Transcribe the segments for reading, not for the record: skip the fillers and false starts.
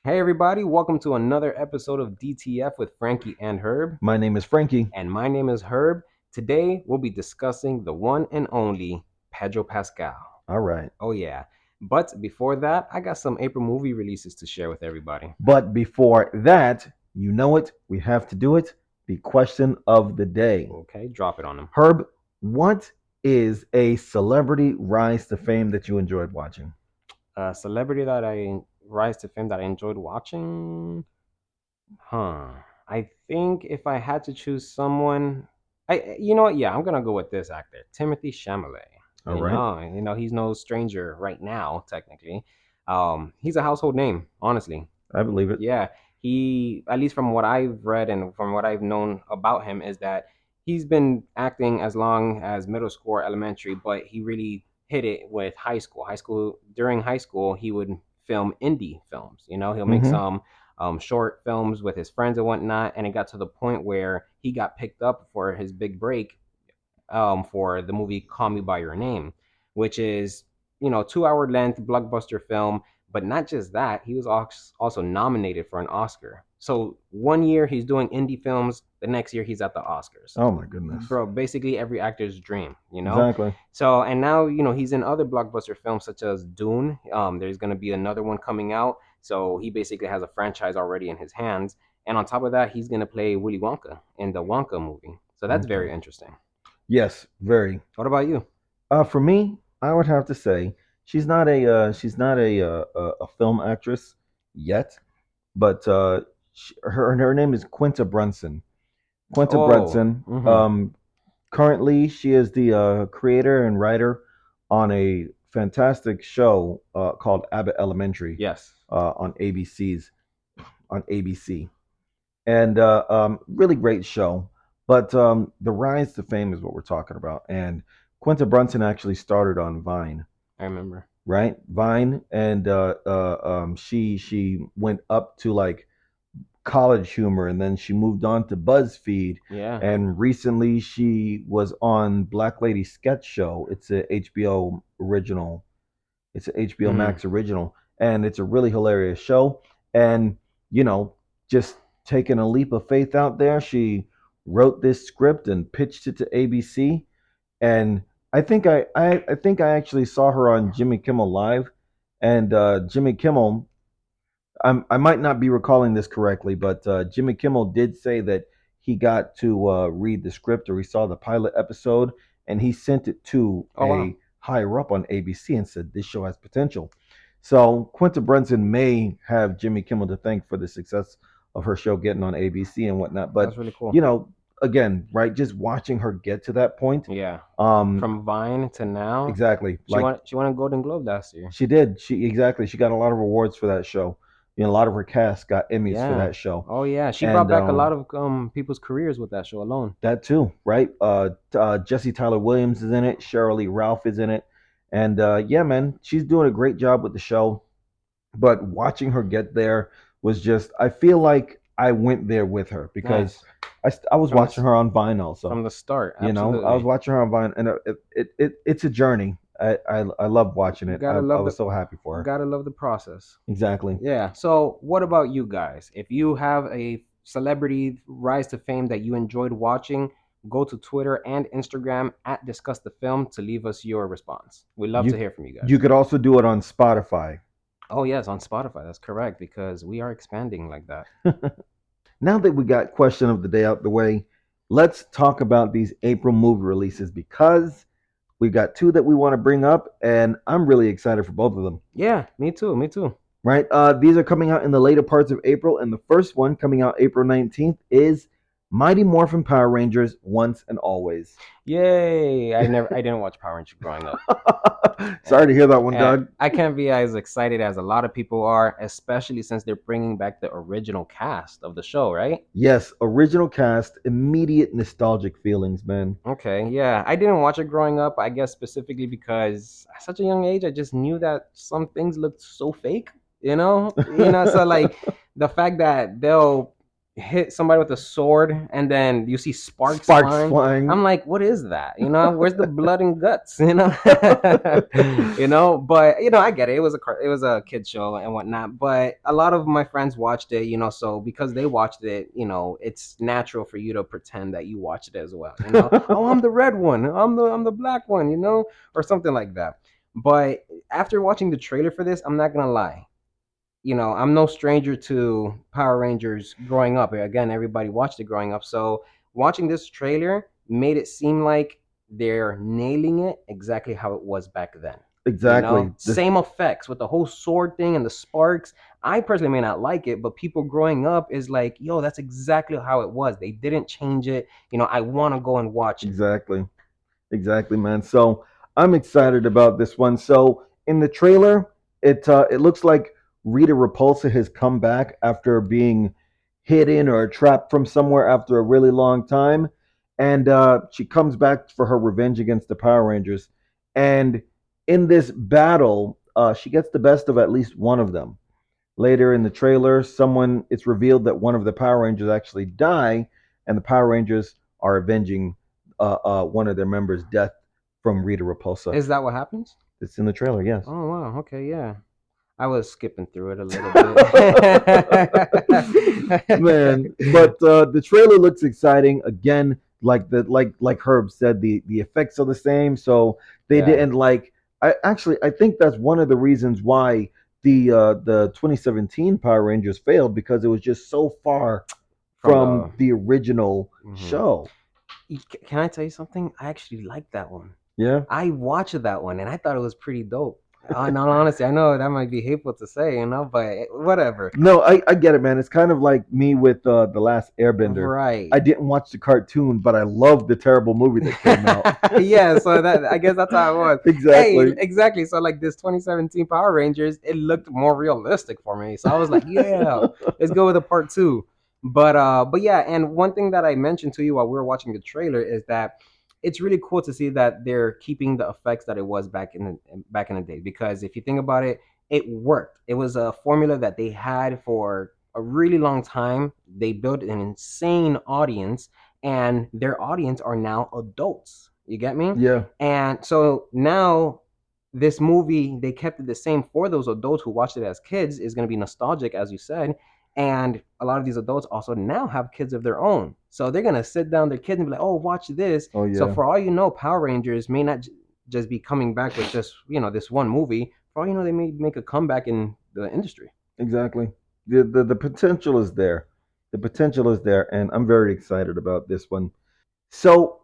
Hey everybody, welcome to another episode of DTF with Frankie and Herb. My name is Frankie. And my name is Herb. Today we'll be discussing the one and only Pedro Pascal. All right. Oh yeah. But before that, I got some April movie releases to share with everybody. But before that, you know it, we have to do it. The question of the day. Okay, drop it on them. Herb, what is a celebrity rise to fame that you enjoyed watching? A celebrity that I rise to fame that I enjoyed watching. Huh. I think if I had to choose someone, you know what? Yeah, I'm gonna go with this actor, Timothy Chalamet. All right. He's no stranger right now, technically. He's a household name, honestly. I believe it. Yeah, he, at least from what I've read and from what I've known about him, is that he's been acting as long as middle school or elementary, but he really hit it with high school. During high school, he would film indie films. He'll make Mm-hmm. some short films with his friends and whatnot, and it got to the point where he got picked up for his big break for the movie Call Me by Your Name, which is 2 hour length blockbuster film. But not just that, he was also nominated for an Oscar. So one year he's doing indie films, the next year he's at the Oscars. Oh my goodness. Bro, basically every actor's dream. Exactly. So, and now he's in other blockbuster films such as Dune. There's gonna be another one coming out. So he basically has a franchise already in his hands. And on top of that, he's gonna play Willy Wonka in the Wonka movie. So that's Okay. very interesting. Yes, very. What about you? For me, I would have to say she's not a film actress yet, but her name is Quinta Brunson. Quinta Oh, Brunson. mm-hmm. Currently, she is the creator and writer on a fantastic show called Abbott Elementary Yes. on ABC, and really great show. But the rise to fame is what we're talking about. And Quinta Brunson actually started on Vine, I remember. right? Vine, and she went up to like College Humor, and then she moved on to BuzzFeed, Yeah. and recently she was on Black Lady Sketch Show. It's a HBO original. It's an HBO Mm-hmm. Max original, and it's a really hilarious show. And you know, just taking a leap of faith out there, she wrote this script and pitched it to ABC, and I think I actually saw her on Jimmy Kimmel Live, and Jimmy Kimmel, I might not be recalling this correctly, but Jimmy Kimmel did say that he got to read the script, or he saw the pilot episode, and he sent it to Oh wow. a higher up on ABC and said this show has potential. So Quinta Brunson may have Jimmy Kimmel to thank for the success of her show getting on ABC and whatnot. But That's really cool. you know, again, right, just watching her get to that point. Yeah. Um, From Vine to now, exactly. she Like won she won a Golden Globe last year. she did. She got a lot of awards for that show. You know, a lot of her cast got Emmys for Yeah. that show, Oh yeah. She brought and back a lot of people's careers with that show alone. that too, right? Jesse Tyler Williams is in it. Cheryl Lee Ralph is in it, and yeah, man, she's doing a great job with the show. But watching her get there was just, I feel like I went there with her because Nice. I was From watching the her on Vine also. from the start, You know, I was absolutely. watching her on Vine, and it's a journey. I love watching it. Gotta I love was so happy for her. gotta love the process. Exactly. Yeah. So, what about you guys? If you have a celebrity rise to fame that you enjoyed watching, go to Twitter and Instagram at Discuss the Film to leave us your response. We'd love to You hear from you you guys. could also do it on Spotify. Oh, yes, on Spotify. That's correct because we are expanding like that. Now that we got question of the day out the way, let's talk about these April movie releases because we've got two that we want to bring up, and I'm really excited for both of them. Yeah, me too. Me too. Right? These are coming out in the later parts of April, and the first one coming out April 19th is Mighty Morphin Power Rangers Once and Always. Yay! I didn't watch Power Rangers growing up. Sorry to hear that one, And Doug. I can't be as excited as a lot of people are, especially since they're bringing back the original cast of the show, right? Yes, original cast, immediate nostalgic feelings, man. Okay, yeah. I didn't watch it growing up, I guess specifically because at such a young age I just knew that some things looked so fake, you know? So like the fact that they'll hit somebody with a sword and then you see sparks Sparks flying. flying. I'm like, what is that? Where's the blood and guts? But I get it. It was a kid show and whatnot. But a lot of my friends watched it, so because they watched it, it's natural for you to pretend that you watched it as well. Oh, I'm the red one. I'm the black one. Or something like that. But after watching the trailer for this, I'm not gonna lie. I'm no stranger to Power Rangers growing up. Again, everybody watched it growing up. So watching this trailer made it seem like they're nailing it exactly how it was back then. Exactly. This Same effects with the whole sword thing and the sparks. I personally may not like it, but people growing up is like, yo, that's exactly how it was. They didn't change it. I want to go and watch it. exactly. Exactly, man. So I'm excited about this one. So in the trailer, it looks like Rita Repulsa has come back after being hidden or trapped from somewhere after a really long time, and she comes back for her revenge against the Power Rangers. And in this battle, she gets the best of at least one of them. Later in the trailer, someone it's revealed that one of the Power Rangers actually die, and the Power Rangers are avenging one of their members' death from Rita Repulsa. Is that what happens? It's in the trailer, yes. Oh wow. Okay, yeah. I was skipping through it a little bit. Man, but the trailer looks exciting. Again, like Herb said, the effects are the same, so they Yeah, didn't like. I think that's one of the reasons why the 2017 Power Rangers failed because it was just so far from the. from the original Mhm. show. Can I tell you something? I actually like that one. Yeah. I watched that one and I thought it was pretty dope. In all honesty, I know that might be hateful to say, but whatever. No, I get it, man. It's kind of like me with the Last Airbender. Right. I didn't watch the cartoon, but I loved the terrible movie that came out. Yeah, so that I guess that's how it was. Hey, Exactly. exactly. So like this 2017 Power Rangers, it looked more realistic for me. So I was like, yeah, let's go with a part two. But yeah, and one thing that I mentioned to you while we were watching the trailer is that it's really cool to see that they're keeping the effects that it was back in the day. Because if you think about it, it worked. It was a formula that they had for a really long time. They built an insane audience, and their audience are now adults. You get me? Yeah. And so now this movie, they kept it the same for those adults who watched it as kids, is going to be nostalgic, as you said. And a lot of these adults also now have kids of their own. So they're going to sit down their kids and be like, oh, watch this. Oh So yeah. for all you know, Power Rangers may not just be coming back with just, this one movie. For all you know, they may make a comeback in the industry. Exactly. The potential is there. The potential is there, and I'm very excited about this one. So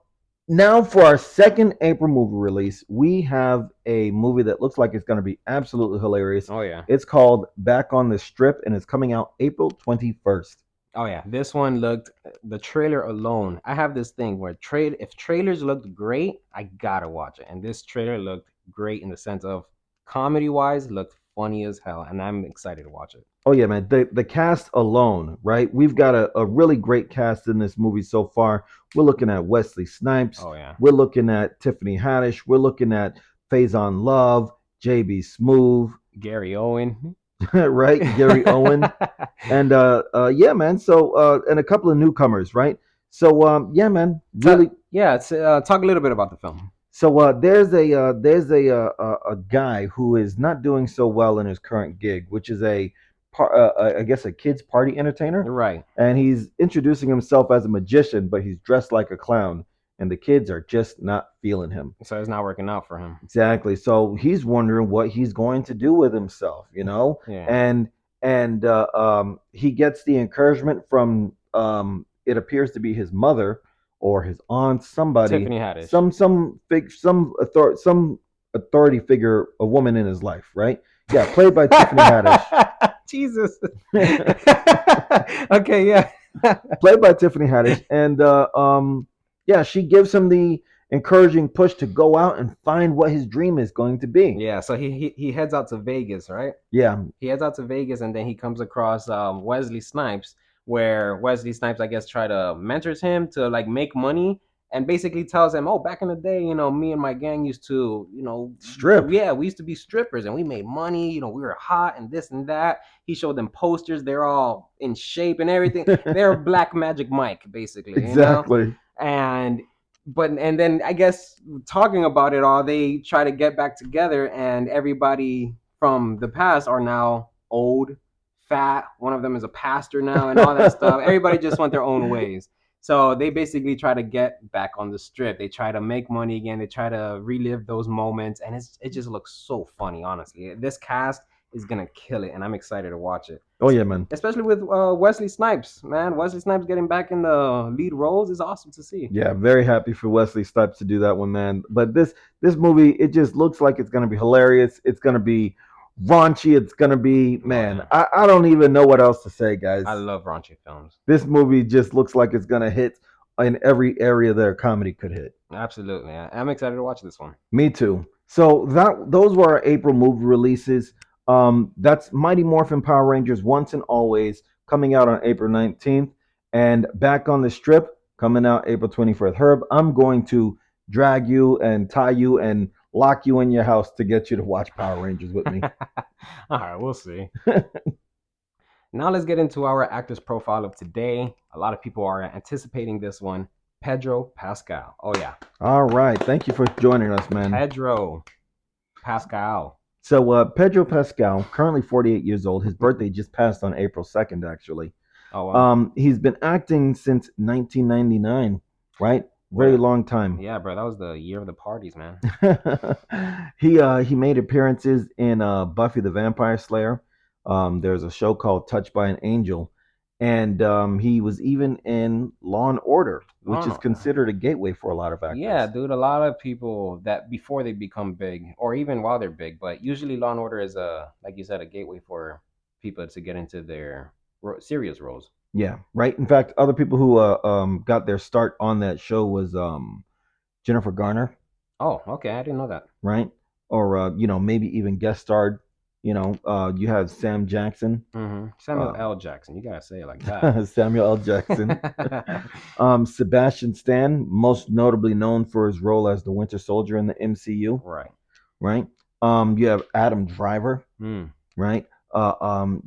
now for our second April movie release, we have a movie that looks like it's going to be absolutely hilarious. Oh, yeah. It's called Back on the Strip, and it's coming out April 21st. Oh yeah, this one looked the trailer alone. I have this thing where if trailers looked great, I gotta watch it. And this trailer looked great in the sense of comedy wise, looked funny as hell, and I'm excited to watch it. Oh yeah, man. The cast alone, right? We've got a really great cast in this movie so far. We're looking at Wesley Snipes. Oh yeah, We're looking at Tiffany Haddish. We're looking at Faison Love, JB Smoove, Gary Owen. right? Gary Owen. And yeah, man. So and a couple of newcomers, right? So yeah, man. Really. Yeah, talk a little bit about the film. So there's a guy who is not doing so well in his current gig, which is I guess a kids party entertainer, Right. and he's introducing himself as a magician, but he's dressed like a clown, and the kids are just not feeling him. So it's not working out for him. Exactly. So he's wondering what he's going to do with himself, Yeah. and he gets the encouragement from it appears to be his mother or his aunt, somebody, Tiffany Haddish. some authority figure, a woman in his life, right? Yeah, played by Tiffany Haddish. Jesus. Okay, yeah. Played by Tiffany Haddish, and yeah, she gives him the encouraging push to go out and find what his dream is going to be. Yeah, so he heads out to Vegas, right? Yeah, He heads out to Vegas, and then he comes across Wesley Snipes, where Wesley Snipes, I guess, try to mentors him to like make money and basically tells him, "Oh, back in the day, me and my gang used to, Strip. yeah, we used to be strippers and we made money. We were hot and this and that." He showed them posters. They're all in shape and everything. They're Black Magic Mike, basically. Exactly. And and then I guess talking about it all, they try to get back together, and everybody from the past are now old, fat. One of them is a pastor now, and all that stuff. Everybody just went their own ways. So they basically try to get back on the strip. They try to make money again. They try to relive those moments, and it just looks so funny. Honestly, this cast is gonna kill it, and I'm excited to watch it. Oh yeah, man. Especially with Wesley Snipes, man. Wesley Snipes getting back in the lead roles is awesome to see. Yeah, very happy for Wesley Snipes to do that one, man. But this movie, it just looks like it's gonna be hilarious. It's gonna be raunchy. It's gonna be, man. I don't even know what else to say, guys. I love raunchy films. This movie just looks like it's gonna hit in every area that a comedy could hit. Absolutely, I'm excited to watch this one. Me too. So those were our April movie releases. That's Mighty Morphin Power Rangers Once and Always coming out on April 19th, and Back on the Strip coming out April 24th. Herb, I'm going to drag you and tie you and lock you in your house to get you to watch Power Rangers with me. All right, we'll see. Now let's get into our actor's profile of today. A lot of people are anticipating this one. Pedro Pascal. Oh yeah. All right. Thank you for joining us, man. Pedro Pascal. So Pedro Pascal, currently 48 years old. His birthday just passed on April 2nd, actually. Oh wow. He's been acting since 1999, right? Very long time. Yeah, bro. That was the year of the parties, man. He made appearances in Buffy the Vampire Slayer. There's a show called Touched by an Angel, and he was even in Law and Order, which is considered a gateway for a lot of actors. Yeah, dude. A lot of people that before they become big, or even while they're big, but usually Law and Order is like you said, a gateway for people to get into their serious roles. Yeah, right. In fact, other people who got their start on that show was Jennifer Garner. Oh, okay. I didn't know that. Right, or maybe even guest starred. You have Sam Jackson. Mm-hmm. Samuel L. Jackson. You gotta say it like that. Samuel L. Jackson. Sebastian Stan, most notably known for his role as the Winter Soldier in the MCU. Right. Right. You have Adam Driver. Right.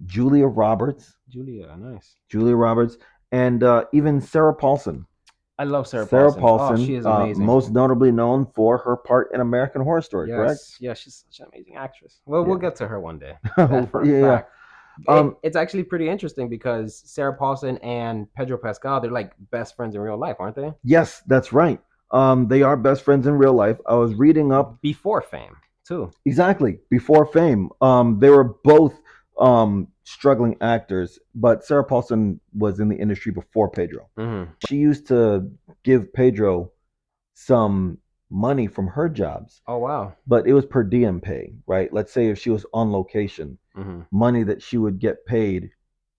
Julia Roberts. Nice. Julia Roberts, and even Sarah Paulson. I love Sarah Paulson. Oh, she is amazing. Most notably known for her part in American Horror Story, correct? Yeah, she's such an amazing actress. Well, we'll get to her one day. Yeah. It's actually pretty interesting because Sarah Paulson and Pedro Pascal, they're like best friends in real life, aren't they? Yes, that's right. They are best friends in real life. I was reading up before fame too. Exactly, before fame. They were both struggling actors, but Sarah Paulson was in the industry before Pedro. Mm-hmm. She used to give Pedro some money from her jobs. Oh wow. But it was per diem pay, right? Let's say if she was on location, money that she would get paid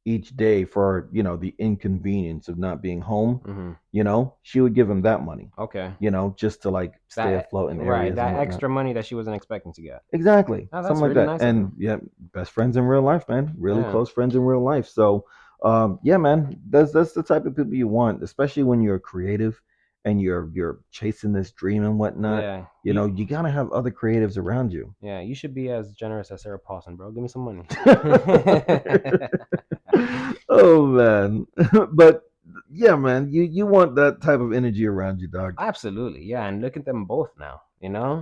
each day for the inconvenience of not being home. She would give him that money. Okay. Just to like stay afloat in areas. Right, that extra money that she wasn't expecting to get. Exactly. Oh, something like really that. Nice and yeah, best friends in real life, man. Really close friends in real life. So yeah, man, that's the type of people you want, especially when you're creative and you're chasing this dream and whatnot. Yeah. You gotta have other creatives around you. Yeah, you should be as generous as Sarah Paulson, bro. Give me some money. Oh man. But yeah, man, you want that type of energy around you, dog. Absolutely. Yeah, and look at them both now.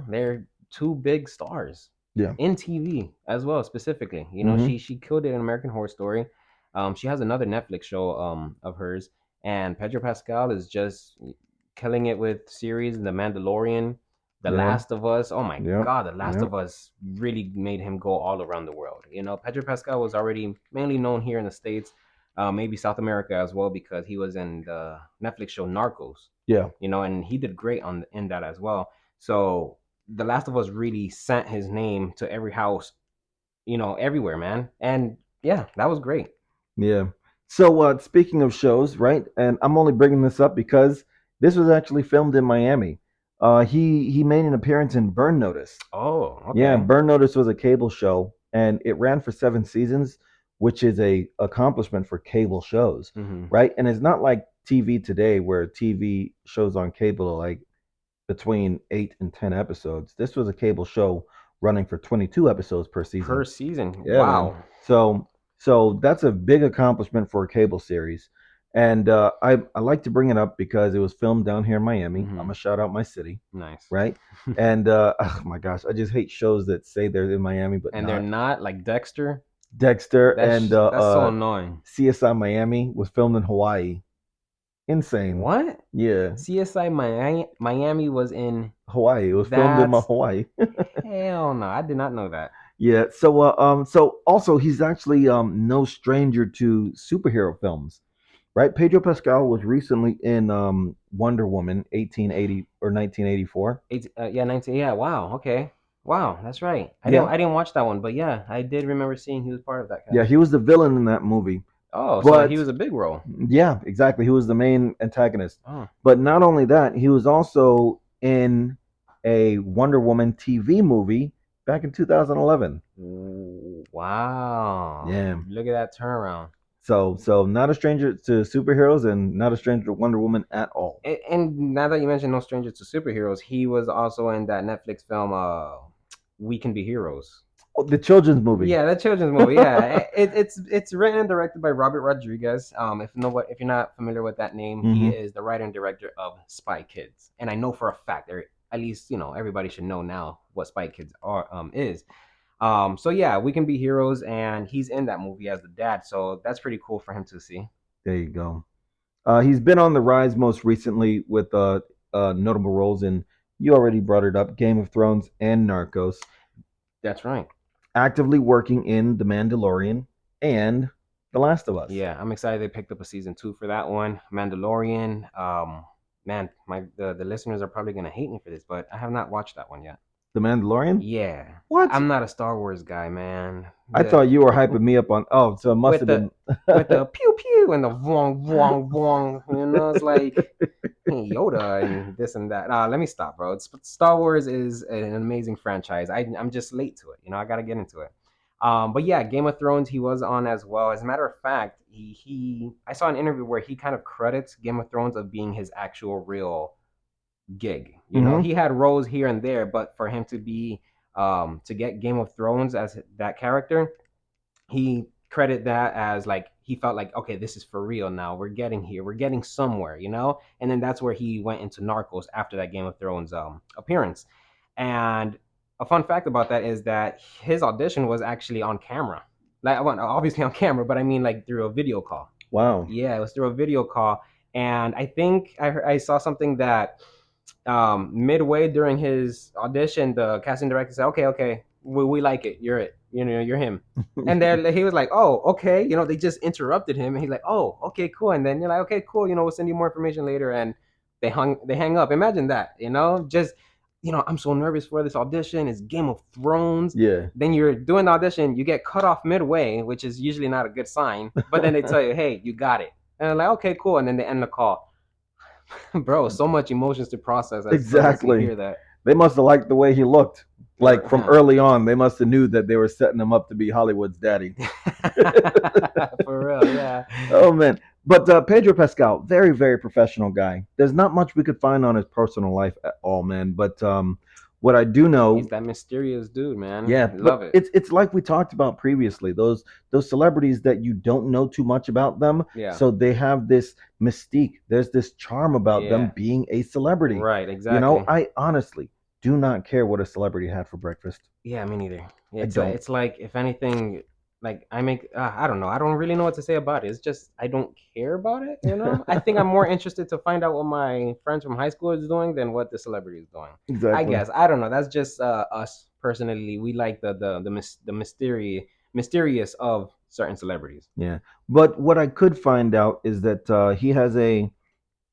They're two big stars. Yeah. In TV as well, specifically. She killed it in American Horror Story. She has another Netflix show of hers, and Pedro Pascal is just killing it with series The Mandalorian, The Last of Us. Oh my God, The Last of Us really made him go all around the world. Pedro Pascal was already mainly known here in the States, maybe South America as well, because he was in the Netflix show Narcos. Yeah. And he did great in that as well. So The Last of Us really sent his name to every house, everywhere, man. And yeah, that was great. Yeah. So speaking of shows, right? And I'm only bringing this up because this was actually filmed in Miami. He made an appearance in Burn Notice. Oh, okay. Yeah, Burn Notice was a cable show, and it ran for 7 seasons, which is a accomplishment for cable shows, right? And it's not like TV today, where TV shows on cable are like between 8 and 10 episodes. This was a cable show running for 22 episodes per Per season. season. Yeah, man. Wow. So that's a big accomplishment for a cable series. And I like to bring it up because it was filmed down here in Miami. I'm Hmm. gonna shout out my city, Nice. right? And oh my gosh, I just hate shows that say they're in Miami but And they're not. not like Dexter. Dexter and That's so annoying. CSI Miami was filmed in Hawaii. Insane. What? Yeah, CSI Miami was in Hawaii. It was filmed in that. Hawaii. Hell no, I did not know that. Yeah. So also he's actually no stranger to superhero films, right? Pedro Pascal was recently in Wonder Woman 1880 or 1984. Yeah, 19. Yeah, wow. Okay. Wow, that's right. Yeah. I didn't watch that one, but yeah, I did remember seeing he was part of that Yeah, cast. he was the villain in that movie. Oh, so he But was a big role. yeah, exactly. He was the main antagonist. Oh. But not only that, he was also in a Wonder Woman TV movie back in 2011. Wow. Yeah. Look at that turnaround. So not a stranger to superheroes and not a stranger to Wonder Woman at all. And now that you mentioned No Stranger to Superheroes, he was also in that Netflix film We Can Be Heroes. Oh, the children's movie. Yeah, that children's movie. Yeah, it's written and directed by Robert Rodriguez. If you're not familiar with that name, he Hmm. is the writer and director of Spy Kids. And I know for a fact, or at least everybody should know now what Spy Kids are is. So yeah, We Can Be Heroes, and he's in that movie as the dad. So that's pretty cool for him to see. There you go. He's been on the rise most recently with notable roles in, you already brought it up, Game of Thrones and Narcos. That's right. Actively working in The Mandalorian and The Last of Us. Yeah, I'm excited they picked up a season 2 for that one. Mandalorian. Man, the listeners are probably gonna hate me for this, but I have not watched that one yet. The Mandalorian? Yeah, What? I'm not a Star Wars guy, man. I The thought you were hyping me up on. Oh, so it must with have the been. with the pew pew and the vong vong vong, it's like Yoda and this and that. Let me stop, bro. Star Wars is an amazing franchise. I'm just late to it. I got to get into it. But yeah, Game of Thrones he was on as well. As a matter of fact, he I saw an interview where he kind of credits Game of Thrones of being his actual real gig. Hmm. He had roles here and there, but for him to get Game of Thrones as that character, he credit that as like he felt like, okay, this is for real now. We're getting here. We're getting somewhere. And then that's where he went into Narcos after that Game of Thrones appearance. And a fun fact about that is that his audition was actually on camera. Like, well, obviously on camera, but I mean like through a video call. Wow. Yeah, it was through a video call. And I think I saw something that midway during his audition, the casting director said, okay, we like it. You're it. You're him. And then he was like, oh, okay. They just interrupted him. And he's like, oh, okay, cool. And then you're like, okay, cool. We'll send you more information later. And they hang up. Imagine that, just, I'm so nervous for this audition. It's Game of Thrones. Yeah. Then you're doing the audition. You get cut off midway, which is usually not a good sign. But then they tell you, hey, you got it. And I'm like, okay, cool. And then they end the call. Bro, so much emotions to process as you Exactly. hear that. They must have liked the way he looked. Like from Yeah. early on, they must have knew that they were setting him up to be Hollywood's daddy. For real, yeah. Oh man. But Pedro Pascal, very, very professional guy. There's not much we could find on his personal life at all, man. But what I do know, He's that mysterious dude, man. yeah, I love but it. it's like we talked about previously. Those celebrities that you don't know too much about them, Yeah. so they have this mystique. There's this charm about them Yeah. being a celebrity. Right, exactly. I honestly do not care what a celebrity had for breakfast. Yeah, me neither. I don't. It's like if anything, like I don't know. I don't really know what to say about it. It's just I don't care about it. I think I'm more interested to find out what my friends from high school is doing than what the celebrity is doing. I Exactly. guess I don't know. That's just us personally. We like the mysterious of certain celebrities. Yeah. But what I could find out is that he has a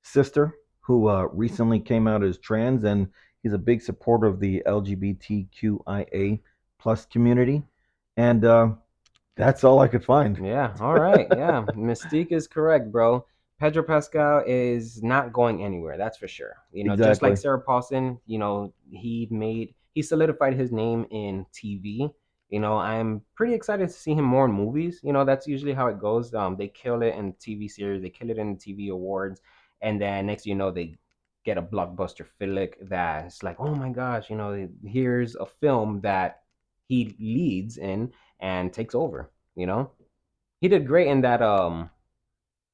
sister who recently came out as trans, and he's a big supporter of the LGBTQIA plus community. And that's all I could find. Yeah. All right. Yeah. Mystique is correct, bro. Pedro Pascal is not going anywhere. That's for sure. Just like Exactly. Sarah Paulson, he solidified his name in TV. I'm pretty excited to see him more in movies. That's usually how it goes. They kill it in TV series, they kill it in TV awards, and then next they get a blockbuster flick that's like, oh my gosh, here's a film that he leads in and takes over. He did great in that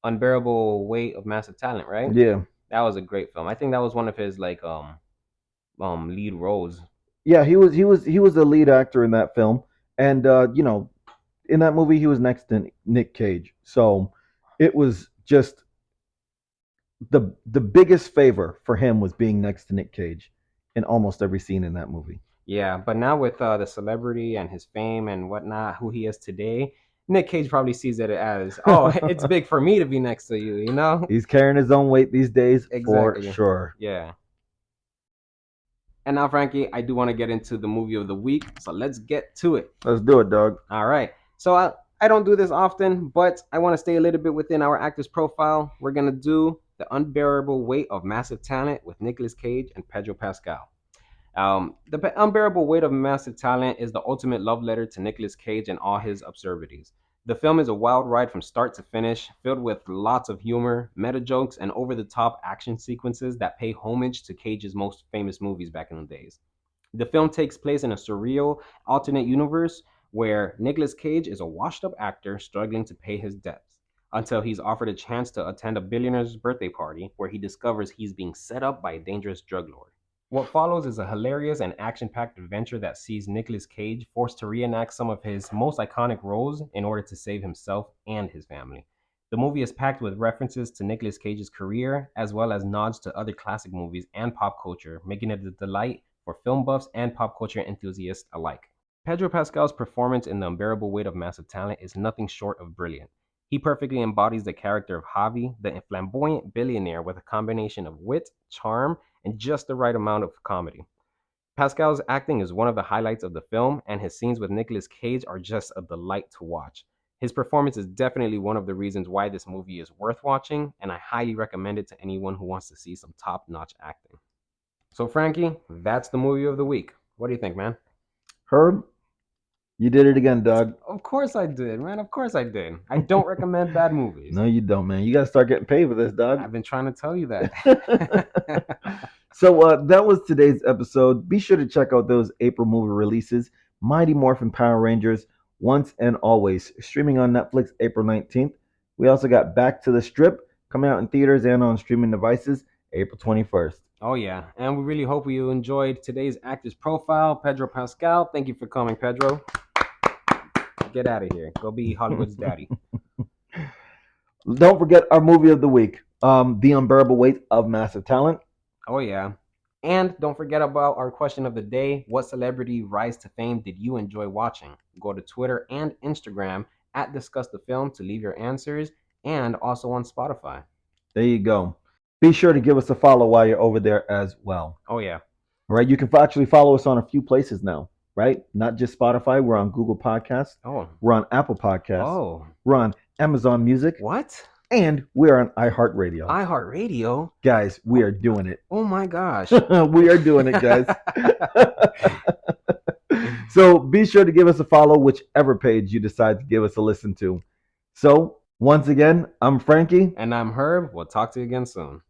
Unbearable Weight of Massive Talent, right? Yeah. That was a great film. I think that was one of his like lead roles. Yeah, he was the lead actor in that film, and in that movie he was next to Nick Cage. So it was just the biggest favor for him was being next to Nick Cage in almost every scene in that movie. Yeah, but now with the celebrity and his fame and whatnot, who he is today, Nick Cage probably sees it as, oh, it's big for me to be next to you, you know? He's carrying his own weight these days for Exactly. sure. Yeah. And now, Frankie, I do want to get into the movie of the week, so let's get to it. Let's do it, dog. All right. So I don't do this often, but I want to stay a little bit within our actor's profile. We're going to do The Unbearable Weight of Massive Talent with Nicolas Cage and Pedro Pascal. The Unbearable Weight of Massive Talent is the ultimate love letter to Nicolas Cage and all his absurdities. The film is a wild ride from start to finish, filled with lots of humor, meta jokes, and over the top action sequences that pay homage to Cage's most famous movies back in the days. The film takes place in a surreal, alternate universe where Nicolas Cage is a washed up actor struggling to pay his debts until he's offered a chance to attend a billionaire's birthday party where he discovers he's being set up by a dangerous drug lord. What follows is a hilarious and action packed adventure that sees Nicolas Cage forced to reenact some of his most iconic roles in order to save himself and his family. The movie is packed with references to Nicolas Cage's career, as well as nods to other classic movies and pop culture, making it a delight for film buffs and pop culture enthusiasts alike. Pedro Pascal's performance in The Unbearable Weight of Massive Talent is nothing short of brilliant. He perfectly embodies the character of Javi, the flamboyant billionaire with a combination of wit, charm, and just the right amount of comedy. Pascal's acting is one of the highlights of the film, and his scenes with Nicolas Cage are just a delight to watch. His performance is definitely one of the reasons why this movie is worth watching, and I highly recommend it to anyone who wants to see some top notch acting. So, Frankie, that's the movie of the week. What do you think, man? Herb, you did it again, dog. Of course I did, man. Of course I did. I don't recommend bad movies. No, you don't, man. You got to start getting paid for this, dog. I've been trying to tell you that. So that was today's episode. Be sure to check out those April movie releases: Mighty Morphin Power Rangers, Once and Always, streaming on Netflix April 19th. We also got Back to the Strip coming out in theaters and on streaming devices April 21st. Oh, yeah. And we really hope you enjoyed today's actor's profile, Pedro Pascal. Thank you for coming, Pedro. Get out of here. Go be Hollywood's daddy. Don't forget our movie of the week, The Unbearable Weight of Massive Talent. Oh, yeah. And don't forget about our question of the day. What celebrity rise to fame did you enjoy watching? Go to Twitter and Instagram at Discuss the Film to leave your answers, and also on Spotify. There you go. Be sure to give us a follow while you're over there as well. Oh, yeah. All right, you can actually follow us on a few places now, right? Not just Spotify. We're on Google Podcasts. Oh. We're on Apple Podcasts. Oh. We're on Amazon Music. What? And we're on iHeartRadio. iHeartRadio? Guys, we are doing it. Oh my gosh. We are doing it, guys. So be sure to give us a follow, whichever page you decide to give us a listen to. So once again, I'm Frankie. And I'm Herb. We'll talk to you again soon.